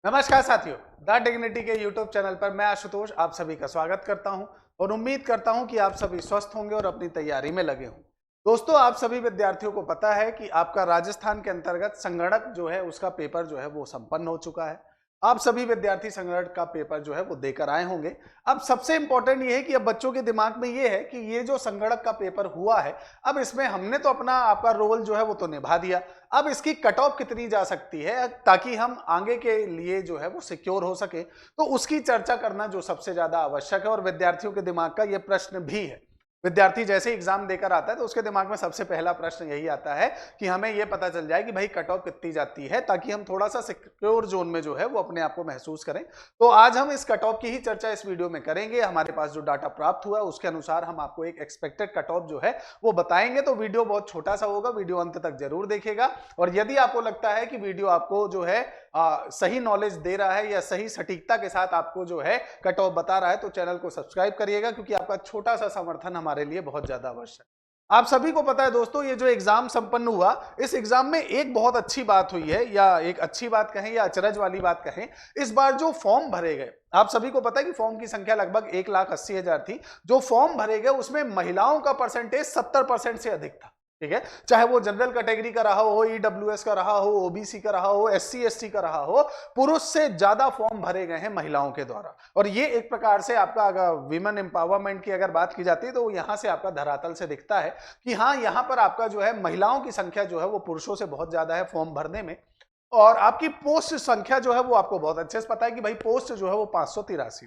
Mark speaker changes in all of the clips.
Speaker 1: नमस्कार साथियों, the dignity के यूट्यूब चैनल पर मैं आशुतोष आप सभी का स्वागत करता हूं और उम्मीद करता हूं कि आप सभी स्वस्थ होंगे और अपनी तैयारी में लगे हों। दोस्तों, आप सभी विद्यार्थियों को पता है कि आपका राजस्थान के अंतर्गत संगणक जो है उसका पेपर जो है वो संपन्न हो चुका है। आप सभी विद्यार्थी संगणक का पेपर जो है वो देकर आए होंगे। अब सबसे इंपॉर्टेंट ये है कि अब बच्चों के दिमाग में ये है कि ये जो संगणक का पेपर हुआ है, अब इसमें हमने तो अपना आपका रोल जो है वो तो निभा दिया। अब इसकी कट ऑफ कितनी जा सकती है ताकि हम आगे के लिए जो है वो सिक्योर हो सके, तो उसकी चर्चा करना जो सबसे ज्यादा आवश्यक है और विद्यार्थियों के दिमाग का ये प्रश्न भी है। विद्यार्थी जैसे एग्जाम देकर आता है तो उसके दिमाग में सबसे पहला प्रश्न यही आता है कि हमें यह पता चल जाए कि भाई कट ऑफ कितनी जाती है ताकि हम थोड़ा सा सिक्योर जोन में जो है वो अपने आप को महसूस करें। तो आज हम इस कट ऑफ की ही चर्चा इस वीडियो में करेंगे। हमारे पास जो डाटा प्राप्त हुआ है उसके अनुसार हम आपको एक एक्सपेक्टेड कट ऑफ जो है वो बताएंगे। तो वीडियो बहुत छोटा सा होगा, वीडियो अंत तक जरूर देखेगा। और यदि आपको लगता है कि वीडियो आपको जो है सही नॉलेज दे रहा है या सही सटीकता के साथ आपको जो है कट ऑफ बता रहा है, तो चैनल को सब्सक्राइब करिएगा, क्योंकि आपका छोटा सा समर्थन हमारे लिए बहुत ज्यादा आवश्यक है। आप सभी को पता है दोस्तों, ये जो एग्जाम संपन्न हुआ, इस एग्जाम में एक बहुत अच्छी बात हुई है, या एक अच्छी बात कहें या अचरज वाली बात कहें। इस बार जो फॉर्म भरे गए, आप सभी को पता है कि फॉर्म की संख्या लगभग 1,80,000 थी। जो फॉर्म भरे गए उसमें महिलाओं का परसेंटेज 70% से अधिक था। ठीक है, चाहे वो जनरल कैटेगरी का रहा हो, ईडब्ल्यूएस का रहा हो, ओबीसी का रहा हो, एससी एसटी का रहा हो, पुरुष से ज्यादा फॉर्म भरे गए हैं महिलाओं के द्वारा। और ये एक प्रकार से आपका अगर विमेन एम्पावरमेंट की अगर बात की जाती है तो यहां से आपका धरातल से दिखता है कि हाँ, यहां पर आपका जो है महिलाओं की संख्या जो है वो पुरुषों से बहुत ज्यादा है फॉर्म भरने में। और आपकी पोस्ट संख्या जो है वो आपको बहुत अच्छे से पता है कि भाई पोस्ट जो है वो 583।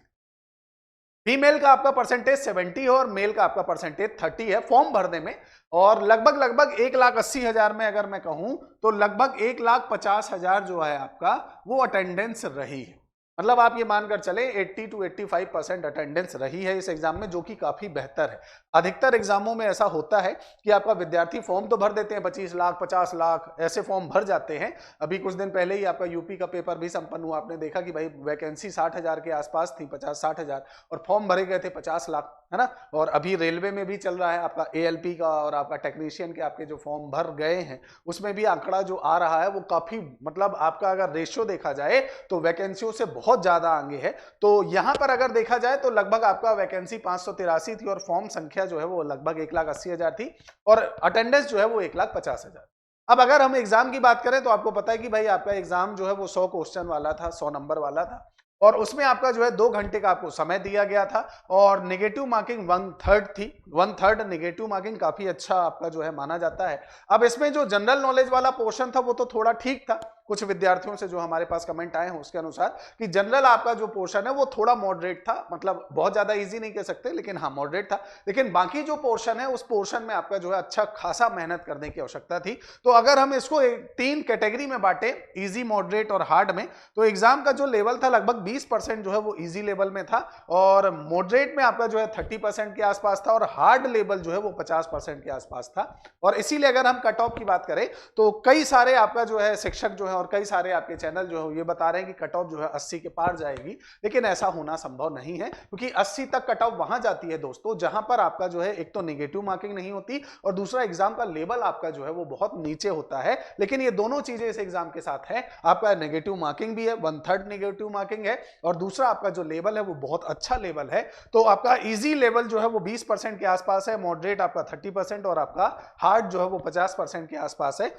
Speaker 1: फीमेल का आपका परसेंटेज 70 है और मेल का आपका परसेंटेज 30 है फॉर्म भरने में। और लगभग लगभग 1,80,000 में अगर मैं कहूं तो लगभग 1,50,000 जो है आपका वो अटेंडेंस रही है। मतलब आप ये मानकर चले 80 to 85% अटेंडेंस रही है इस एग्जाम में, जो कि काफी बेहतर है। अधिकतर एग्जामों में ऐसा होता है कि आपका विद्यार्थी फॉर्म तो भर देते हैं, 25 लाख 50 लाख ऐसे फॉर्म भर जाते हैं। अभी कुछ दिन पहले ही आपका यूपी का पेपर भी संपन्न हुआ, आपने देखा कि भाई वैकेंसी 60,000 के आसपास थी, 50-60,000, और फॉर्म भरे गए थे 50 लाख, है ना। और अभी रेलवे में भी चल रहा है आपका एएलपी का और आपका टेक्नीशियन के आपके जो फॉर्म भर गए हैं उसमें भी आंकड़ा जो आ रहा है वो काफी, मतलब आपका अगर रेशियो देखा जाए तो वैकेंसियों से बहुत ज्यादा आगे है। तो यहां पर अगर देखा जाए तो लगभग आपका वैकेंसी 583 थी और फॉर्म संख्या जो है वो लगभग 1,80,000 थी और अटेंडेंस जो है वो 1,50,000। अब अगर हम एग्जाम की बात करें तो आपको पता है कि भाई आपका एग्जाम जो है वो 100 क्वेश्चन वाला था, 100 नंबर वाला था। और उसमें आपका जो है 2 घंटे का आपको समय दिया गया था और नेगेटिव मार्किंग 1/3 थी। 1/3 नेगेटिव मार्किंग काफी अच्छा आपका जो है माना जाता है। अब इसमें जो जनरल नॉलेज वाला पोर्शन था वो तो थोड़ा ठीक था। कुछ विद्यार्थियों से जो हमारे पास कमेंट आए हैं उसके अनुसार कि जनरल आपका जो पोर्शन है वो थोड़ा मॉडरेट था, मतलब बहुत ज्यादा इजी नहीं कह सकते लेकिन हाँ मॉडरेट था। लेकिन बाकी जो पोर्शन है उस पोर्शन में आपका जो है अच्छा खासा मेहनत करने की आवश्यकता थी। तो अगर हम इसको 3 कैटेगरी में बांटे, इजी, मॉडरेट और हार्ड में, तो एग्जाम का जो लेवल था लगभग 20% जो है वो इजी लेवल में था और मॉडरेट में आपका जो है 30% के आसपास था और हार्ड लेवल जो है वो 50% के आसपास था। और इसीलिए अगर हम कट ऑफ की बात करें तो कई सारे आपका जो है शिक्षक जो है और कई सारे आपके चैनल जो है ये बता रहे हैं कि कट ऑफ जो है 80 के पार जाएगी, लेकिन ऐसा होना संभव नहीं है, क्योंकि 80 तक कट ऑफ वहां जाती है दोस्तों जहां पर आपका जो है एक तो नेगेटिव मार्किंग नहीं होती और दूसरा एग्जाम का लेवल आपका जो है वो बहुत नीचे होता है। लेकिन ये दोनों चीजें इस एग्जाम के साथ है, आपका नेगेटिव मार्किंग भी है, 1/3 नेगेटिव मार्किंग है और दूसरा आपका जो लेवल है वो बहुत अच्छा लेवल है। तो आपका इजी लेवल जो है वो 20% के आसपास है, मॉडरेट आपका 30% और आपका हार्ड जो है वो 50% के आसपास है।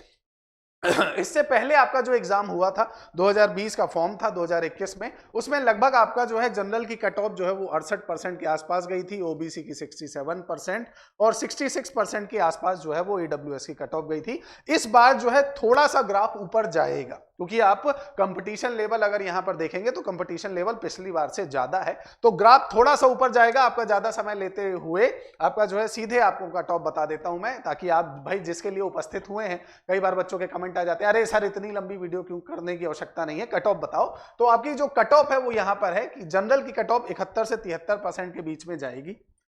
Speaker 1: इससे पहले आपका जो एग्जाम हुआ था 2020 का फॉर्म था 2021 में, उसमें लगभग आपका जो है जनरल की कट ऑफ जो है वो 68% के आसपास गई थी, ओबीसी की 67% और 66% के आसपास जो है वो ईडब्ल्यूएस की कट ऑफ गई थी। इस बार जो है थोड़ा सा ग्राफ ऊपर जाएगा, क्योंकि आप कंपटीशन लेवल अगर यहां पर देखेंगे तो कंपटीशन लेवल पिछली बार से ज्यादा है, तो ग्राफ थोड़ा सा ऊपर जाएगा। आपका ज्यादा समय लेते हुए आपका जो है सीधे आपको कट ऑफ बता देता हूं मैं, ताकि आप भाई जिसके लिए उपस्थित हुए हैं, कई बार बच्चों के कमेंट आ जाते हैं अरे सर इतनी लंबी वीडियो क्यों करने की आवश्यकता नहीं है, कट ऑफ बताओ। तो आपकी जो कट ऑफ है वो यहां पर है कि जनरल की कट ऑफ 71 से 73% के बीच में जाएगी।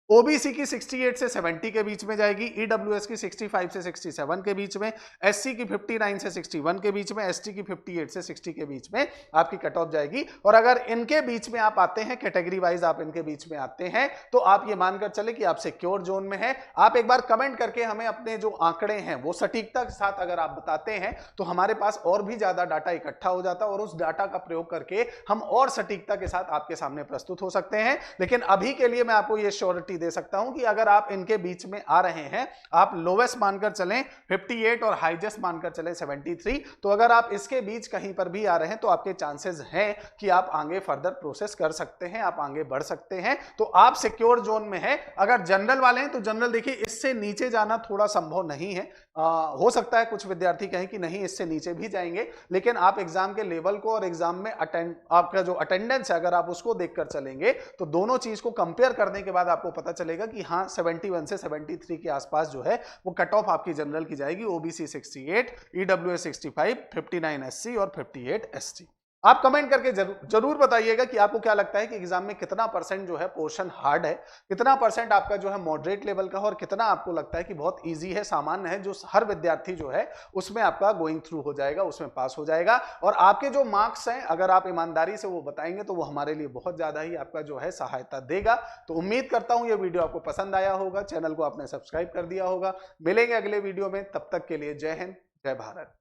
Speaker 1: ओबीसी की 68 से 70 के बीच में जाएगी, ईडब्ल्यूएस की 65 से 67 के बीच में, एससी की 59 से 61 के बीच में, एसटी की 58 से 60 के बीच में आपकी कट ऑफ जाएगी। और अगर इनके बीच में आप आते हैं, कैटेगरी वाइज आप इनके बीच में आते हैं, तो आप ये मानकर चले कि आप सिक्योर जोन में हैं। आप एक बार कमेंट करके हमें अपने जो आंकड़े हैं वो सटीकता के साथ अगर आप बताते हैं तो हमारे पास और भी ज्यादा डाटा इकट्ठा हो जाता है और उस डाटा का प्रयोग करके हम और सटीकता के साथ आपके सामने प्रस्तुत हो सकते हैं। लेकिन अभी के लिए मैं आपको यह श्योरिटी दे सकता हूं कि अगर आप इनके बीच में आ रहे हैं, आप लोवेस्ट मानकर चलें 58 और हाईएस्ट मानकर चलें 73, तो अगर आप इसके बीच कहीं पर भी आ रहे हैं तो आपके चांसेस हैं कि आप आगे फर्दर प्रोसेस कर सकते हैं, आप आगे बढ़ सकते हैं, तो आप सिक्योर जोन में हैं। अगर जनरल वाले हैं तो जनरल देखिए इससे नीचे जाना थोड़ा संभव नहीं है। हो सकता है कुछ विद्यार्थी कहें कि नहीं इससे नीचे भी जाएंगे, लेकिन आप एग्जाम के लेवल को और एग्जाम में आपका जो अटेंडेंस है अगर आप उसको देखकर चलेंगे तो दोनों चीज को कंपेयर करने के बाद आपको पता चलेगा कि हाँ 71 से 73 के आसपास जो है वो कट ऑफ आपकी जनरल की जाएगी। ओबीसी 68, ईडब्ल्यूएस 65, 59 एससी और 58 एसटी। आप कमेंट करके जरूर बताइएगा कि आपको क्या लगता है कि एग्जाम में कितना परसेंट जो है पोर्शन हार्ड है, कितना परसेंट आपका जो है मॉडरेट लेवल का, और कितना आपको लगता है कि बहुत इजी है, सामान्य है, जो हर विद्यार्थी जो है उसमें आपका गोइंग थ्रू हो जाएगा, उसमें पास हो जाएगा। और आपके जो मार्क्स हैं अगर आप ईमानदारी से वो बताएंगे तो वो हमारे लिए बहुत ज्यादा ही आपका जो है सहायता देगा। तो उम्मीद करता हूं ये वीडियो आपको पसंद आया होगा, चैनल को आपने सब्सक्राइब कर दिया होगा। मिलेंगे अगले वीडियो में, तब तक के लिए जय हिंद, जय भारत।